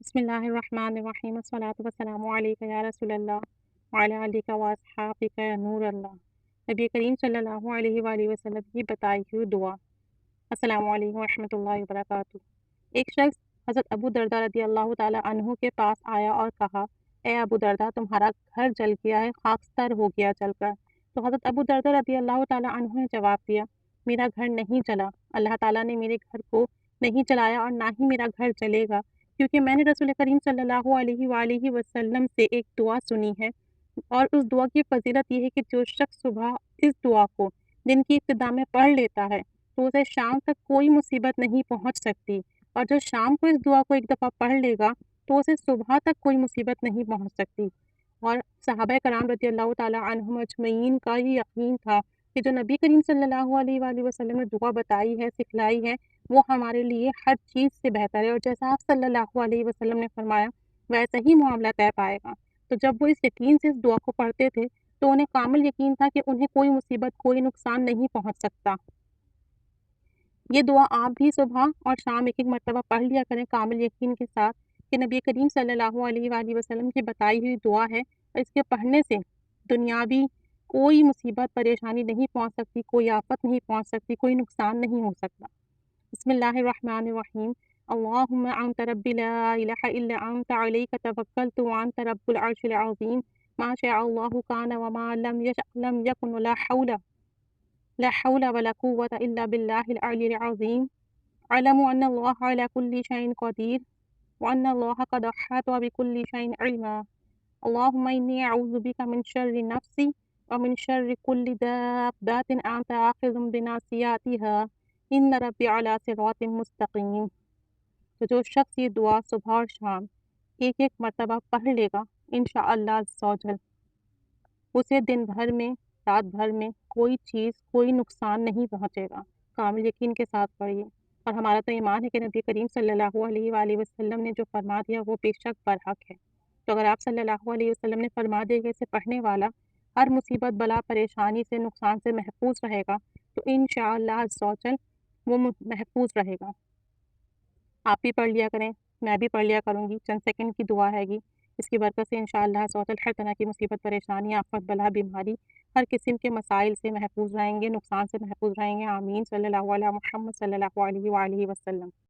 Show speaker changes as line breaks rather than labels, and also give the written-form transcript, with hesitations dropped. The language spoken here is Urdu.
بسم اللہ الرحمن الرحیم الصلاۃ والسلام علیک یا رسول اللہ وعلی آلک و اصحابک یا نور اللہ۔ نبی کریم صلی اللہ علیہ وآلہ وسلم کی بتائی ہوئی دعا۔ السلام علیکم ورحمۃ اللہ وبرکاتہ۔ ایک شخص حضرت ابو درداء رضی اللہ تعالی عنہ کے پاس آیا اور کہا، اے ابو درداء، تمہارا گھر جل گیا ہے، خاکستر ہو گیا جل کر۔ تو حضرت ابو درداء رضی اللہ تعالی عنہ نے جواب دیا، میرا گھر نہیں جلا، اللہ تعالیٰ نے میرے گھر کو نہیں جلایا اور نہ ہی میرا گھر جلے گا، کیونکہ میں نے رسول کریم صلی اللہ علیہ وآلہ وسلم سے ایک دعا سنی ہے، اور اس دعا کی فضیلت یہ ہے کہ جو شخص صبح اس دعا کو دن کی ابتدا میں پڑھ لیتا ہے تو اسے شام تک کوئی مصیبت نہیں پہنچ سکتی، اور جو شام کو اس دعا کو ایک دفعہ پڑھ لے گا تو اسے صبح تک کوئی مصیبت نہیں پہنچ سکتی۔ اور صحابہ کرام رضی اللہ تعالی عنہم اجمعین کا یہ یقین تھا کہ جو نبی کریم صلی اللہ علیہ وآلہ وسلم نے دعا بتائی ہے، سکھلائی ہے، وہ ہمارے لیے ہر چیز سے بہتر ہے، اور جیسا آپ صلی اللہ علیہ وسلم نے فرمایا ویسا ہی معاملہ طے پائے گا۔ تو جب وہ اس یقین سے اس دعا کو پڑھتے تھے تو انہیں کامل یقین تھا کہ انہیں کوئی مصیبت، کوئی نقصان نہیں پہنچ سکتا۔ یہ دعا آپ بھی صبح اور شام ایک ایک مرتبہ پڑھ لیا کریں کامل یقین کے ساتھ کہ نبی کریم صلی اللہ علیہ وآلہ وسلم کی بتائی ہوئی دعا ہے، اور اس کے پڑھنے سے دنیاوی کوئی مصیبت، پریشانی نہیں پہنچ سکتی، کوئی آفت نہیں پہنچ سکتی، کوئی نقصان نہیں ہو سکتا۔ بسم اللہ الرحمن الرحیم۔ اللہم انت ربی لا الہ الا انت علیک توکلت وانت رب العرش العظیم ما شاء اللہ کان وما لم یشأ لم یکن لا حول ولا قوة الا باللہ العلی العظیم اعلم ان اللہ علی کل شیء قدیر وان اللہ قد احاط بکل شیء علما۔ اللہم انی اعوذ بک من شر نفسی ومن شر کل دابۃ انت آخذ بناصیتها ان ربی علی صراط مستقیم۔ تو جو شخص یہ دعا صبح اور شام ایک ایک مرتبہ پڑھ لے گا، انشاءاللہ عز و جل اسے دن بھر میں، رات بھر میں کوئی چیز، کوئی نقصان نہیں پہنچے گا۔ کامل یقین کے ساتھ پڑھیے، اور ہمارا تو ایمان ہے کہ نبی کریم صلی اللہ علیہ وآلہ وسلم نے جو فرما دیا وہ بے شک برحق ہے۔ تو اگر آپ صلی اللہ علیہ وسلم نے فرما دیا کہ اسے پڑھنے والا ہر مصیبت، بلا، پریشانی سے، نقصان سے محفوظ رہے گا، تو انشاءاللہ عز و جل وہ محفوظ رہے گا۔ آپ بھی پڑھ لیا کریں، میں بھی پڑھ لیا کروں گی، چند سیکنڈ کی دعا ہے گی، اس کی برکت سے انشاءاللہ عز و جل ہر طرح کی مصیبت، پریشانی، آفت، بلا، بیماری، ہر قسم کے مسائل سے محفوظ رہیں گے، نقصان سے محفوظ رہیں گے۔ آمین۔ صلی اللہ علیہ محمد صلی اللہ علیہ وآلہ وسلم۔